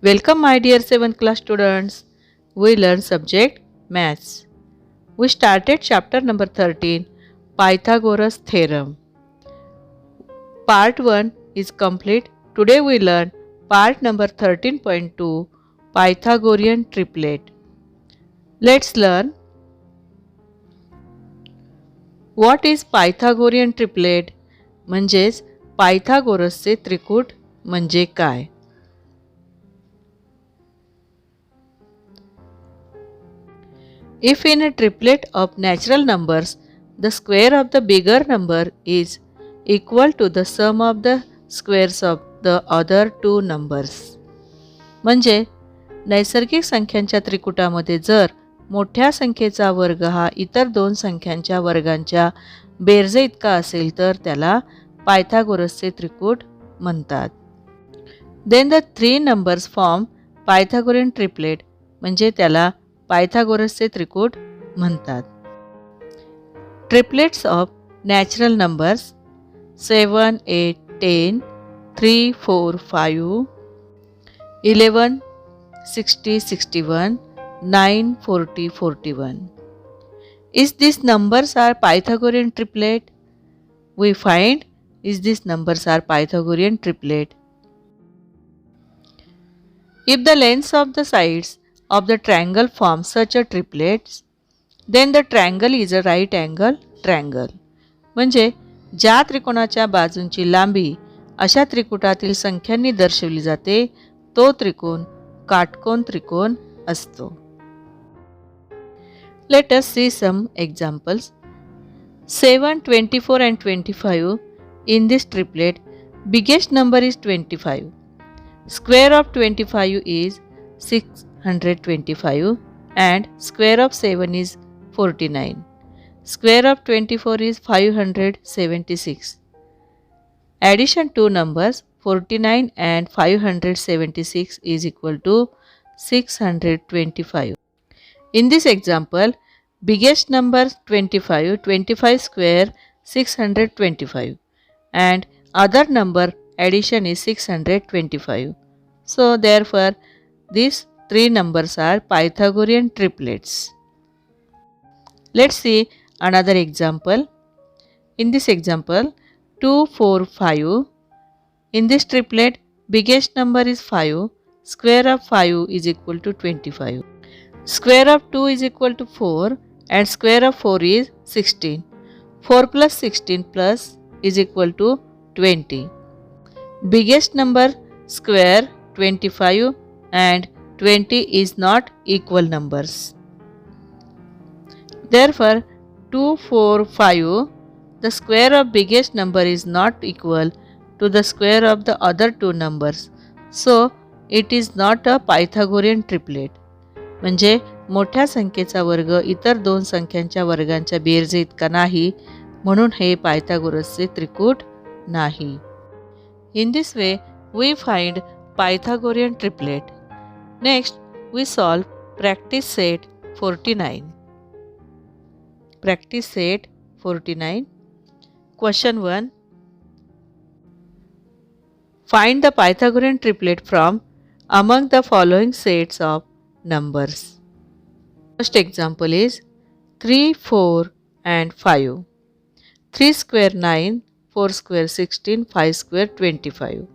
Welcome my dear 7th class students. We learn subject Maths. We started chapter number 13 Pythagoras theorem. Part 1 is complete. Today we learn part number 13.2 Pythagorean triplet. Let's learn what is Pythagorean triplet म्हणजेच पायथागोरसचे त्रिकूट म्हणजे काय. If in a triplet of natural numbers, the square of the bigger number is equal to the sum of the squares of the other two numbers. म्हणजे नैसर्गिक संख्यांच्या त्रिकुटामध्ये जर मोठ्या संख्येचा वर्ग हा इतर दोन संख्यांच्या वर्गांच्या बेरजे इतका असेल तर त्याला पायथागोरसचे त्रिकूट म्हणतात. Then the three numbers form Pythagorean triplet म्हणजे त्याला पायथागोरसचे त्रिकूट म्हणतात. Triplets of natural numbers 7, 8, 10, 3, 4, 5, 11, 60, 61, 9, 40, 41. Is these numbers are Pythagorean triplet? We find is these numbers are Pythagorean triplet. If the lengths of the sides of the triangle form such a triplet, then the triangle is a right angle triangle. म्हणजे ज्या त्रिकोणाच्या बाजूंची लांबी अशा त्रिकुटातील संख्यांनी दर्शवली जाते तो त्रिकोण काटकोन त्रिकोण असतो. Let us see some examples. 7, 24 and 25. In this triplet, biggest number is 25. Square of 25 is 625 and square of 7 is 49. Square of 24 is 576. Addition two numbers 49 and 576 is equal to 625. In this example, biggest number 25, 25 square 625 and other number addition is 625. So therefore these three numbers are Pythagorean triplets. Let's see another example. In this example 2, 4, 5. In this triplet biggest number is 5. Square of 5 is equal to 25. Square of 2 is equal to 4 and square of 4 is 16. 4 plus 16 plus is equal to 20. Biggest number square 25 and 20 is not equal numbers. Therefore 2, 4, 5 the square of biggest number is not equal to the square of the other two numbers. So it is not a Pythagorean triplet. म्हणजे मोठ्या संख्येचा वर्ग इतर दोन संख्यांच्या वर्गांच्या बेरजे इतका नाही म्हणून हे पायथागोरसचे त्रिकूट नाही. In this way we find Pythagorean triplet. Next we solve practice set 49. Practice set 49. Question 1. Find the Pythagorean triplet from among the following sets of numbers. First example is 3, 4 and 5. 3 square 9, 4 square 16, 5 square 25.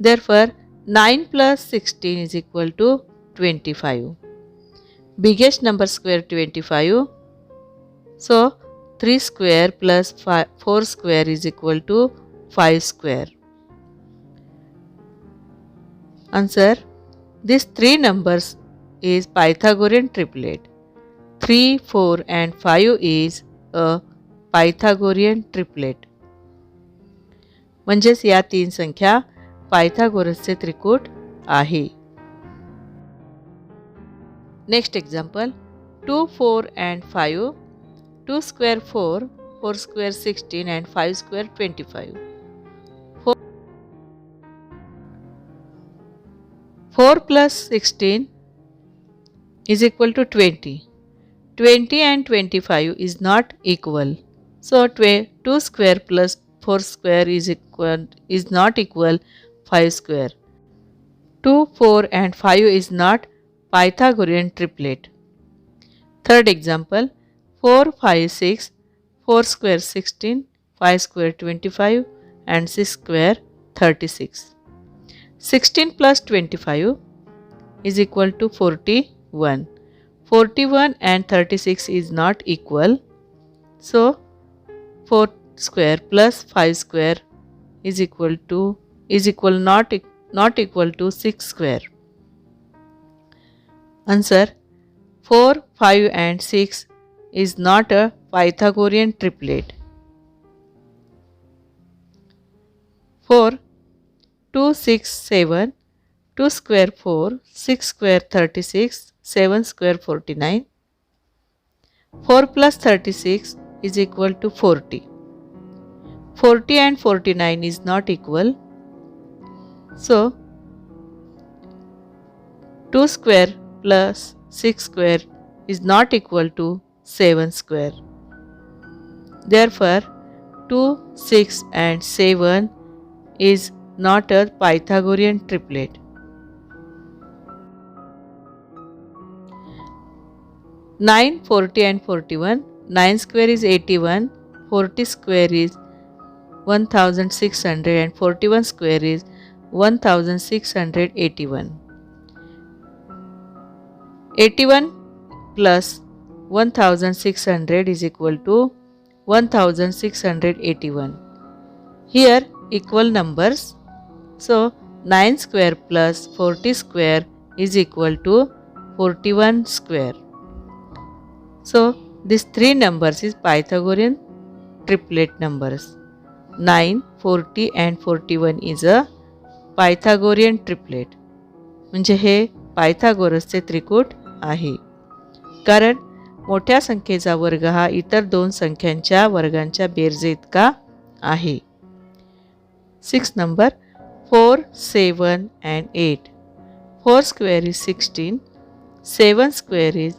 Therefore 9 plus 16 is equal to 25. Biggest number square 25. So 3 square plus 4 square is equal to 5 square. Answer. These three numbers is Pythagorean triplet. 3, 4 and 5 is a Pythagorean triplet. म्हणजेच या तीन संख्या पायथागोरसचे त्रिकूट आहे. Next example 2, 4 and 5. 2 square 4, 4 square 16 and 5 square 25. 4 plus 16 is equal to 20. 20 and 25 is not equal. So 2 square plus 4 square is not equal 5 square. 2, 4 and 5 is not Pythagorean triplet. Third example, 4, 5, 6, 4 square 16, 5 square 25 and 6 square 36. 16 plus 25 is equal to 41. 41 and 36 is not equal. So 4 square plus 5 square is equal not equal to 6 square. Answer, 4, 5 and 6 is not a Pythagorean triplet. 4, 2, 6, 7, 2 square 4, 6 square 36, 7 square 49. 4 plus 36 is equal to 40. 40 and 49 is not equal. So 2 square plus 6 square is not equal to 7 square. Therefore, 2, 6 and 7 is not a Pythagorean triplet. Nine, 40 and 41. 9 square is 81, 40 square is 1600 and 41 square is 1681. 81 plus 1600 is equal to 1681. Here equal numbers. So 9 square plus 40 square is equal to 41 square. So these three numbers is Pythagorean triplet numbers. 9, 40 and 41 is a Pythagorean triplet. म्हणजे हे पायथागोरसचे त्रिकूट आहे. कारण मोठ्या संख्येचा वर्ग हा इतर दोन संख्यांच्या वर्गांच्या बेरजे इतका आहे. 6 number, 4, 7 and 8. 4 square is 16, 7 square is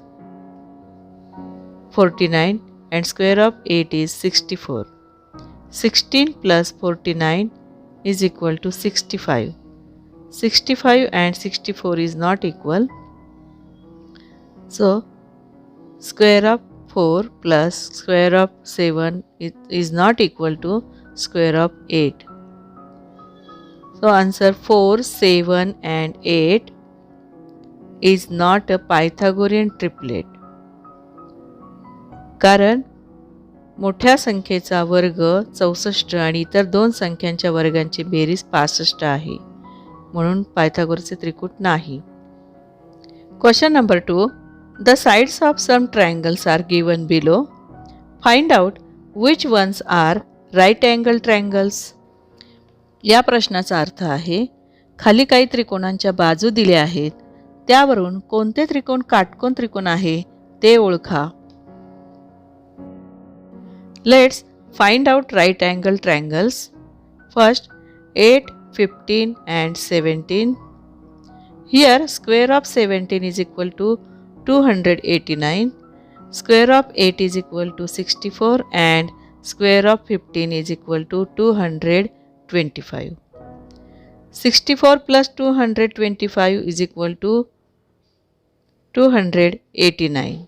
49 and square of 8 is 64. 16 plus 49 is equal to 65. 65 and 64 is not equal. So square of 4 plus square of 7 is not equal to square of 8. So answer 4, 7 and 8 is not a Pythagorean triplet. कारण मोठ्या संख्येचा वर्ग 64 आणि इतर दोन संख्यांच्या वर्गांची berries 65 आहे. म्हणून पायथागोरसचे त्रिकूट नाही. Question number 2. The sides of some triangles are given below. Find out which ones are right angle triangles. या प्रश्नाचा अर्थ आहे, खाली काही त्रिकोणांच्या बाजू दिल्या आहेत, त्यावरून कोणते त्रिकोण काटकोन त्रिकोण आहे ते ओळखा. Let's find out right angle triangles. First, 8, 15 and 17. Here square of 17 is equal to 289, square of 8 is equal to 64 and square of 15 is equal to 225. 64 plus 225 is equal to 289.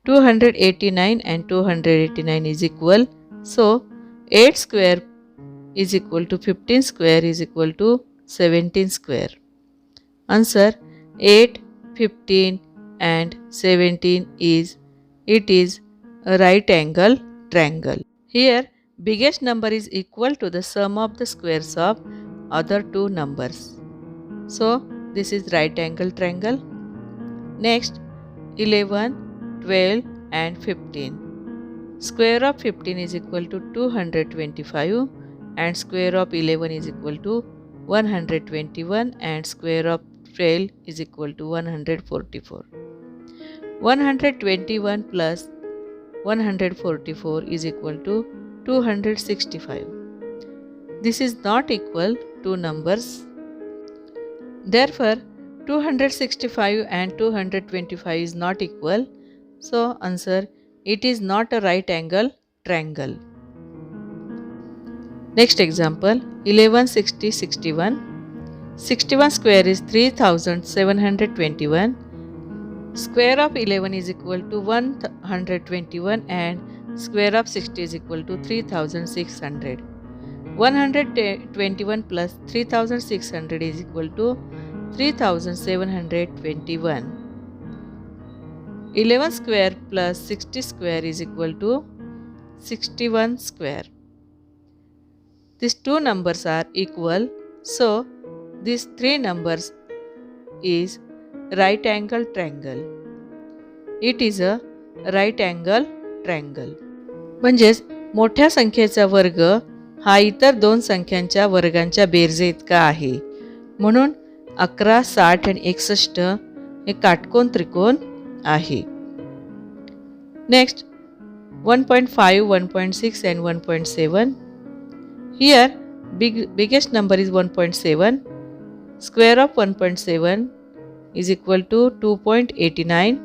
289 and 289 is equal. So 8 square is equal to 15 square is equal to 17 square. Answer, 8, 15 and 17 is a right angle triangle. Here biggest number is equal to the sum of the squares of other two numbers. So this is right angle triangle. Next, 11, 12 and 15. Square of 15 is equal to 225 and square of 11 is equal to 121 and square of 12 is equal to 144. 121 plus 144 is equal to 265. This is not equal to numbers. Therefore 265 and 225 is not equal. So answer, it is not a right angle triangle. Next example, 11, 60, 61. 61 square is 3721. Square of 11 is equal to 121 and square of 60 is equal to 3600. 121 plus 3600 is equal to 3721. 11 square plus 60 square is equal to 61 square. These two numbers are equal, so these three numbers is right angle triangle. It is a right angle triangle. म्हणजेच मोठ्या संख्येचा वर्ग हा इतर दोन संख्यांच्या वर्गांच्या बेरजे इतका आहे. म्हणून 11, 60 आणि 61 हे काटकोन त्रिकोण आहे. Next 1.5, 1.6 and 1.7. Here biggest number is 1.7. Square of 1.7 is equal to 2.89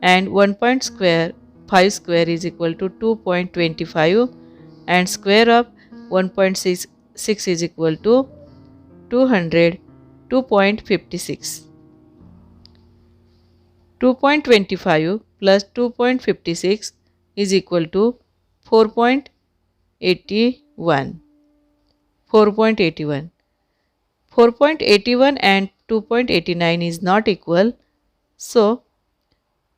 and 1.5 square is equal to 2.25 and square of 1.6 is equal to 2.56. 2.25 plus 2.56 is equal to 4.81. 4.81. 4.81 and 2.89 is not equal, so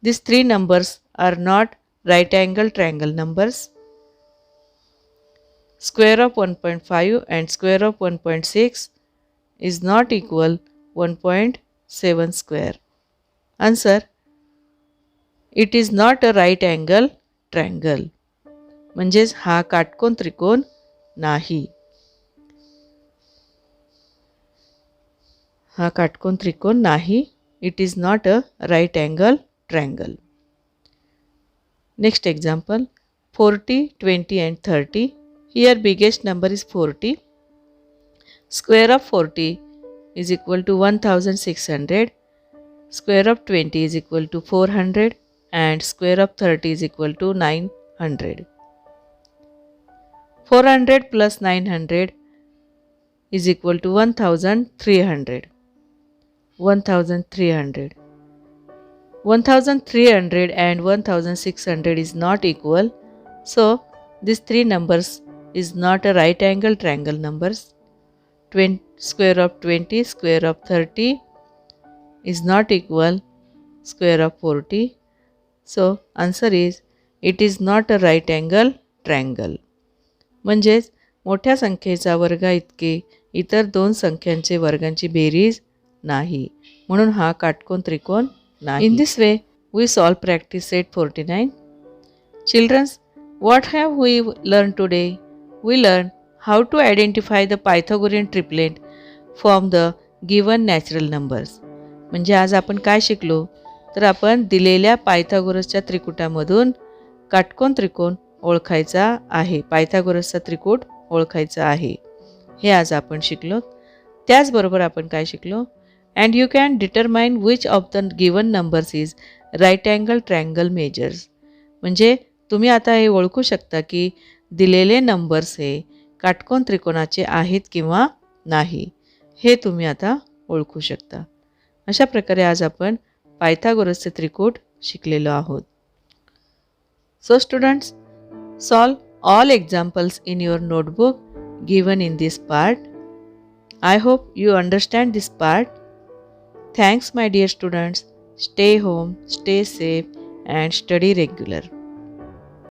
these three numbers are not right angle triangle numbers. Square of 1.5 and square of 1.6 is not equal 1.7 square. Answer: it is not a right angle triangle. म्हणजेच हा काटकोन त्रिकोण नाही. हा काटकोन त्रिकोण नाही. It is not a right angle triangle. Next example, 40, 20 and 30. Here biggest number is 40. Square of 40 is equal to 1600. Square of 20 is equal to 400 and square of 30 is equal to 900. 400 plus 900 is equal to 1300. 1300. 1300 and 1600 is not equal, so these three numbers is not a right angle triangle numbers. Square of 20, square of 30 is not equal square of 40. So answer is it is not a right angle triangle. म्हणजेच मोठ्या संख्येचा वर्गा इतके इतर दोन संख्यांचे वर्गांची berries नाही. म्हणून हा काटकोन त्रिकोण नाही. In this way we solve practice set 49. Children, what have we learned today? We learned how to identify the Pythagorean triplet from the given natural numbers. म्हणजे आज आपण काय शिकलो? तर आपण दिलेल्या पायथागोरसच्या त्रिकुटामधून काटकोन त्रिकोण ओळखायचा आहे. पायथागोरसचा त्रिकूट ओळखायचा आहे. हे आज आपण शिकलो. त्याचबरोबर आपण काय शिकलो? And you can determine which of the given numbers is right angle triangle measures. म्हणजे तुम्ही आता हे ओळखू शकता की दिलेले नंबर्स हे काटकोन त्रिकोणाचे आहेत किंवा नाही. हे तुम्ही आता ओळखू शकता. अशा प्रकारे आज आपण पायथागोरसचे त्रिकूट शिकलेलो आहोत. So students, solve all examples in your notebook given in this part. I hope you understand this part. Thanks my dear students. Stay home, stay safe and study regular.